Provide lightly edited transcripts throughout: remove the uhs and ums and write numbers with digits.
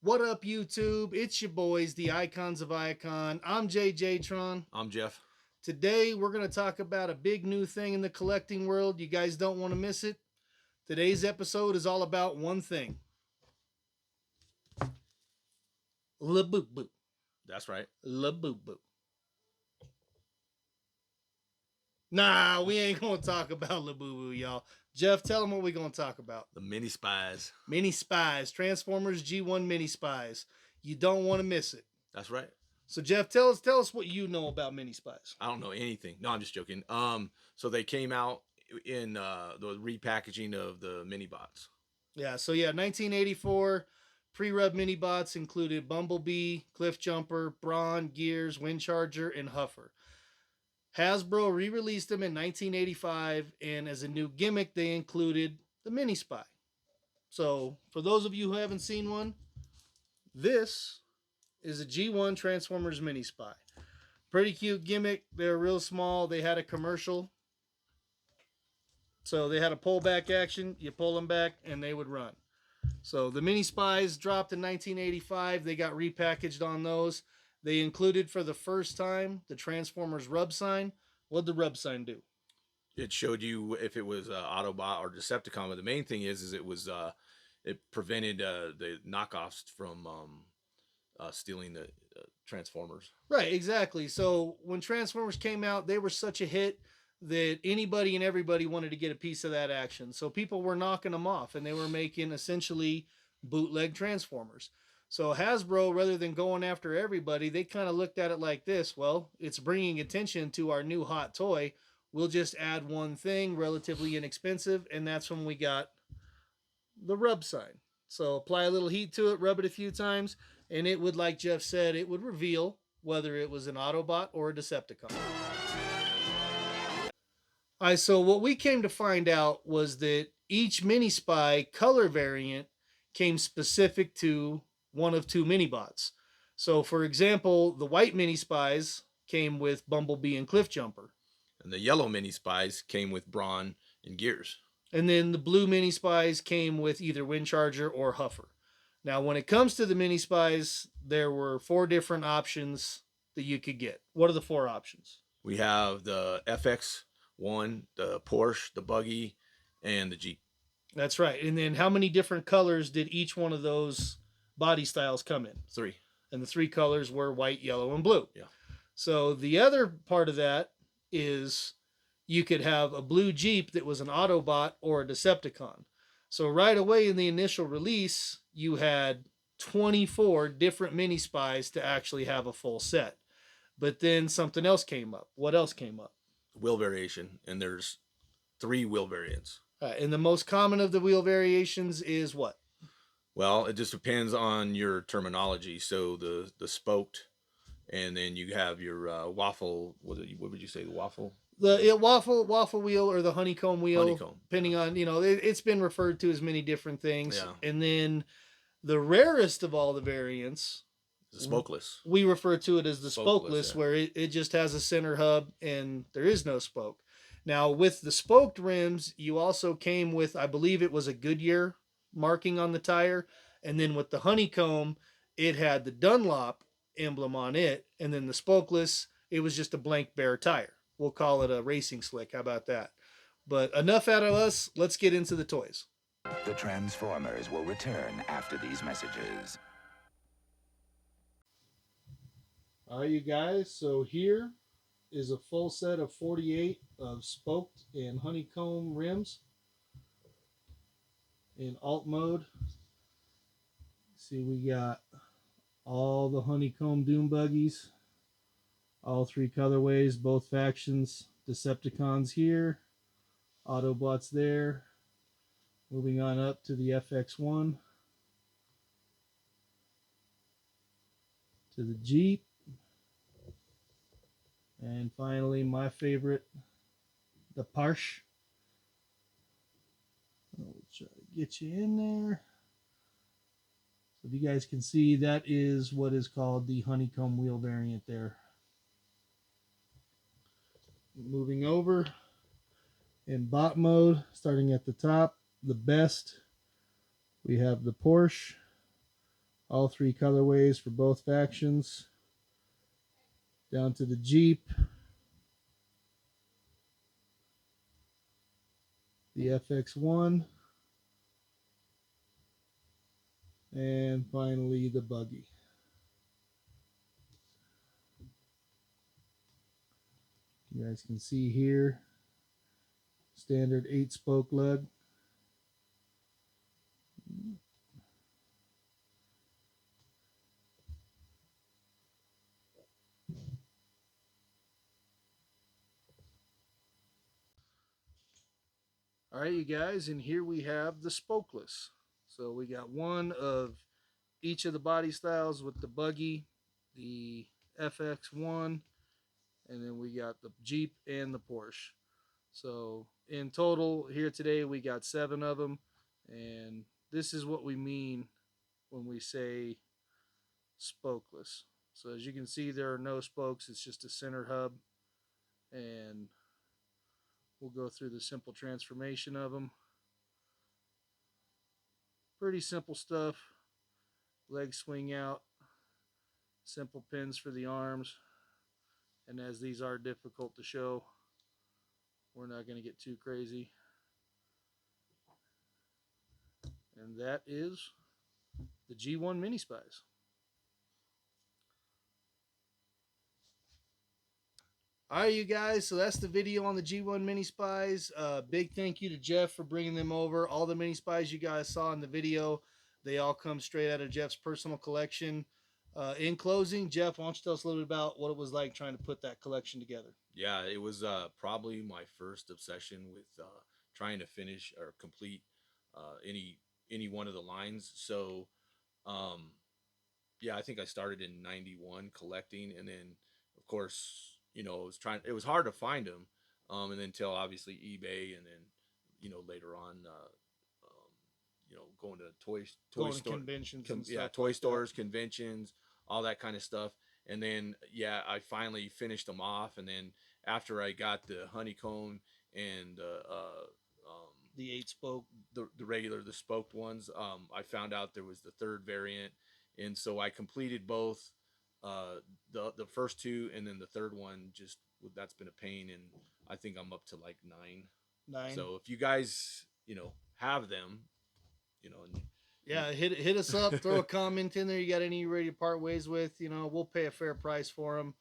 What up, YouTube? It's your boys, the Icons of Icon. I'm JJTron. I'm Jeff. Today, we're going to talk about a big new thing in the collecting world. You guys don't want to miss it. Today's episode is all about one thing. La-boo-boo. That's right. La-boo-boo. Nah, we ain't going to talk about La-boo-boo, y'all. Jeff, tell them what we're going to talk about. The Mini-Spies. Mini-Spies. Transformers G1 Mini-Spies. You don't want to miss it. That's right. So, Jeff, tell us what you know about Mini-Spies. I don't know anything. No, I'm just joking. So they came out in the repackaging of the mini-bots. Yeah, 1984 pre-rub mini-bots included Bumblebee, Cliffjumper, Brawn, Gears, Windcharger, and Huffer. Hasbro re-released them in 1985, and as a new gimmick, they included the Mini-Spy. So, for those of you who haven't seen one, this is a G1 Transformers Mini-Spy. Pretty cute gimmick. They're real small. They had a commercial. So they had a pullback action. You pull them back, and they would run. So the Mini-Spies dropped in 1985. They got repackaged on those. They included for the first time the Transformers rub sign. What'd the rub sign do? It showed you if it was Autobot or Decepticon. But the main thing is it was it prevented the knockoffs from stealing the Transformers. Right, exactly. So when Transformers came out, they were such a hit that anybody and everybody wanted to get a piece of that action. So people were knocking them off, and they were making essentially bootleg Transformers. So Hasbro, rather than going after everybody, they kind of looked at it like this. Well, it's bringing attention to our new hot toy. We'll just add one thing, relatively inexpensive, and that's when we got the rub sign. So apply a little heat to it, rub it a few times, and it would, like Jeff said, it would reveal whether it was an Autobot or a Decepticon. All right, so what we came to find out was that each Mini-Spy color variant came specific to one of two Mini-Bots. So, for example, the white Mini-Spies came with Bumblebee and Cliffjumper. And the yellow Mini-Spies came with Brawn and Gears. And then the blue Mini-Spies came with either Windcharger or Huffer. Now, when it comes to the Mini-Spies, there were 4 different options that you could get. What are the 4 options? We have the FX1, the Porsche, the Buggy, and the Jeep. That's right. And then how many different colors did each one of those body styles come in? 3. And the 3 colors were white, yellow, and blue. Yeah. So the other part of that is you could have a blue Jeep that was an Autobot or a Decepticon. So right away in the initial release, you had 24 different Mini-Spies to actually have a full set. But then something else came up. What else came up? Wheel variation, and there's 3 wheel variants. And the most common of the wheel variations is what? Well, it just depends on your terminology. So the spoked, and then you have your waffle. What would you say? The waffle. The waffle wheel or the honeycomb wheel, Honeycomb. depending on, it's been referred to as many different things. Yeah. And then the rarest of all the variants, The spokeless. we refer to it as the spokeless, yeah. where it just has a center hub and there is no spoke. Now, with the spoked rims, you also came with, I believe it was a Goodyear marking on the tire. And then with the honeycomb, it had the Dunlop emblem on it. And then the spokeless, it was just a blank bare tire. We'll call it a racing slick. How about that? But enough out of us. Let's get into the toys. The Transformers will return after these messages. All right, you guys. So here is a full set of 48 of spoked and honeycomb rims in alt mode. See, we got all the honeycomb doom buggies, all 3 colorways, both factions. Decepticons here, Autobots there. Moving on up to the FX1, to the Jeep, and finally my favorite, the Porsche. We'll try to get you in there. So if you guys can see, that is what is called the honeycomb wheel variant there. Moving over in bot mode, starting at the top, the best, we have the Porsche, All three colorways for both factions. Down to the Jeep, the FX1, and finally the buggy. You guys can see here, standard 8-spoke lug. All right, you guys, and here we have the spokeless. So we got one of each of the body styles with the buggy, the FX1, and then we got the Jeep and the Porsche. So in total here today we got 7 of them, and this is what we mean when we say spokeless. So as you can see, there are no spokes, it's just a center hub, and we'll go through the simple transformation of them. Pretty simple stuff. Legs swing out, simple pins for the arms, and as these are difficult to show, we're not going to get too crazy. And that is the G1 Mini-Spies. All right, you guys, so that's the video on the G1 Mini-Spies. Big thank you to Jeff for bringing them over. All the Mini-Spies you guys saw in the video, they all come straight out of Jeff's personal collection. In closing, Jeff, why don't you tell us a little bit about what it was like trying to put that collection together? Yeah, it was probably my first obsession with trying to finish or complete any one of the lines. So, yeah, I think I started in '91 collecting, and then of course, you know, it was hard to find them, and then until obviously eBay, and then, you know, later on, you know, going to toy store conventions, and stuff toy like stores, that. conventions, all that kind of stuff. And then, yeah, I finally finished them off. And then after I got the honeycomb and The 8-spoke, the spoked ones, I found out there was the third variant, and so I completed both the first 2, and then the third one just that's been a pain, and I think I'm up to like 9. So if you guys, you know, have them, you know, and yeah, hit us up, throw a comment in there. You got any you're ready to part ways with? You know, we'll pay a fair price for them.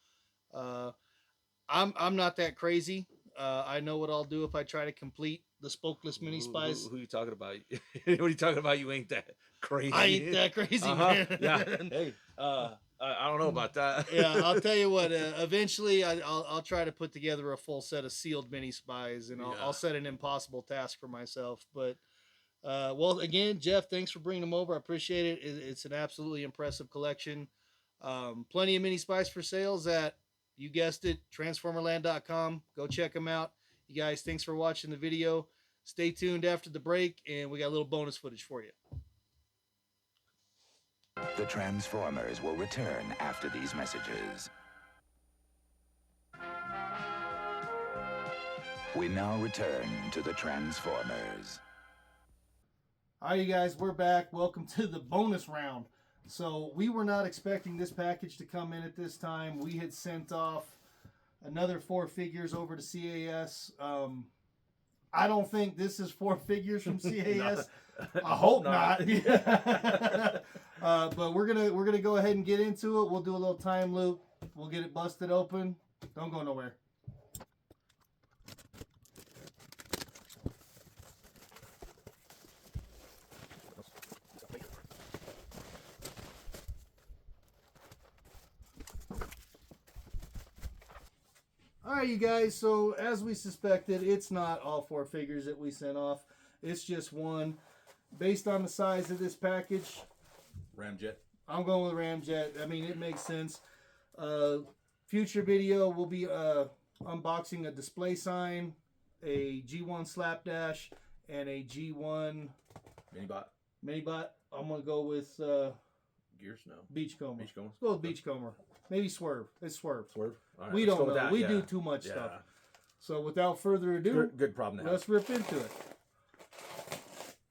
I'm not that crazy. I know what I'll do if I try to complete the spokeless Mini-Spies. who you talking about? What are you talking about? You ain't that crazy. I ain't that crazy, man. Yeah. Hey, I don't know about that. Yeah, I'll tell you what. Eventually, I'll try to put together a full set of sealed Mini-Spies, and I'll set an impossible task for myself. But well, again, Jeff, thanks for bringing them over. I appreciate it. It's an absolutely impressive collection. Plenty of Mini-Spies for sales at, you guessed it, transformerland.com. Go check them out. You guys, thanks for watching the video. Stay tuned after the break, and we got a little bonus footage for you. The Transformers will return after these messages. We now return to the Transformers. All right, you guys, we're back. Welcome to the bonus round. So we were not expecting this package to come in at this time. We had sent off another 4 figures over to CAS. I don't think this is 4 figures from CAS. I hope not. But we're gonna go ahead and get into it. We'll do a little time loop. We'll get it busted open. Don't go nowhere. Alright, you guys, so as we suspected, it's not all 4 figures that we sent off. It's just one. Based on the size of this package, Ramjet. I'm going with Ramjet. I mean, it makes sense. Future video, we'll be unboxing a display sign, a G1 Slapdash, and a G1 Minibot. I'm going to go with Gears? No. Beachcomber. Beachcomber? Let's go with Beachcomber. Maybe Swerve. It's Swerve. Swerve? All right, we let's don't go with know. that, We yeah. do too much Yeah. stuff. So without further ado, Good problem to have. let's rip into it.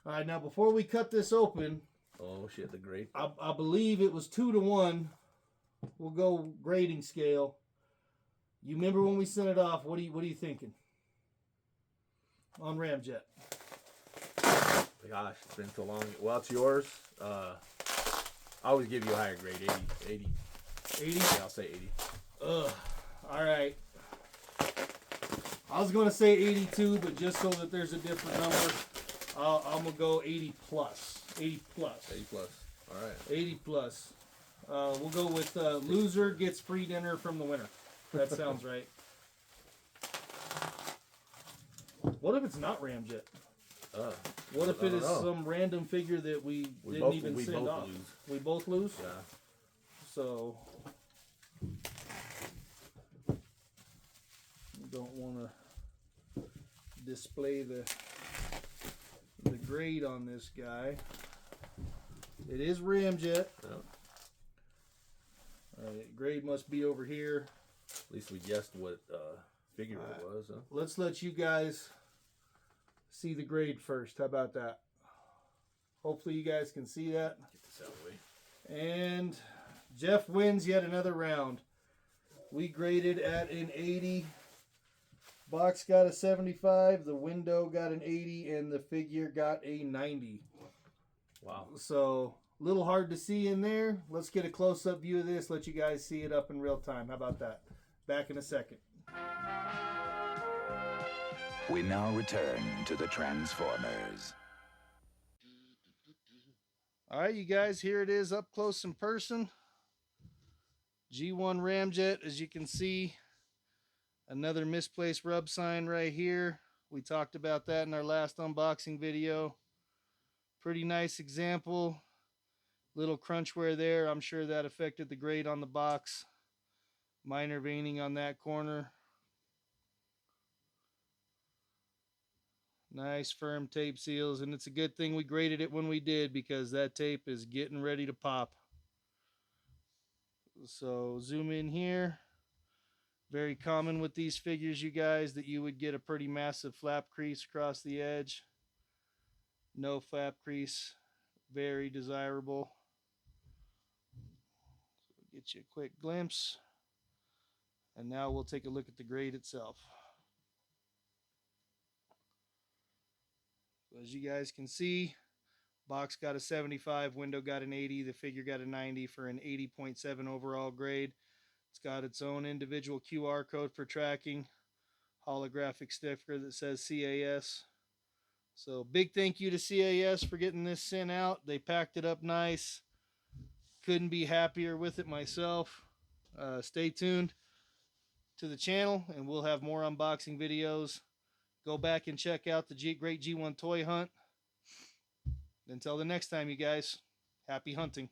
All right, now before we cut this open, Oh shit, the grade. I believe it was 2-1. We'll go grading scale. You remember when we sent it off? What are you thinking on Ramjet? Gosh, it's been so long. Well, it's yours. I always give you a higher grade, 80. 80? Yeah, I'll say 80. Ugh. All right. I was going to say 82, but just so that there's a different number, I'm going to go 80 plus. 80 plus. 80 plus. All right. 80 plus. We'll go with loser gets free dinner from the winner. That sounds right. What if it's not Ramjet? What if it is some random figure that we didn't even send off? Lose. We both lose? Yeah. So, we don't want to display the grade on this guy. It is Ramjet. Yeah. Alright, grade must be over here. At least we guessed what figure it was. Huh? Let's let you guys see the grade first. How about that? Hopefully you guys can see that. Get this out of the way. And Jeff wins yet another round. We graded at an 80. Box got a 75. The window got an 80. And the figure got a 90. Wow. So, a little hard to see in there. Let's get a close-up view of this. Let you guys see it up in real time. How about that? Back in a second. We now return to the Transformers. All right, you guys, here it is up close in person. G1 Ramjet, as you can see. Another misplaced rub sign right here. We talked about that in our last unboxing video. Pretty nice example. Little crunch wear there. I'm sure that affected the grade on the box. Minor veining on that corner. Nice firm tape seals, and it's a good thing we graded it when we did because that tape is getting ready to pop. So zoom in here. Very common with these figures, you guys, that you would get a pretty massive flap crease across the edge. No flap crease, very desirable. So get you a quick glimpse. And now we'll take a look at the grade itself. As you guys can see, box got a 75, window got an 80, the figure got a 90 for an 80.7 overall grade. It's got its own individual QR code for tracking, holographic sticker that says CAS. So big thank you to CAS for getting this sent out. They packed it up nice. Couldn't be happier with it myself. Stay tuned to the channel and we'll have more unboxing videos. Go back and check out the great G1 toy hunt. Until the next time, you guys, happy hunting.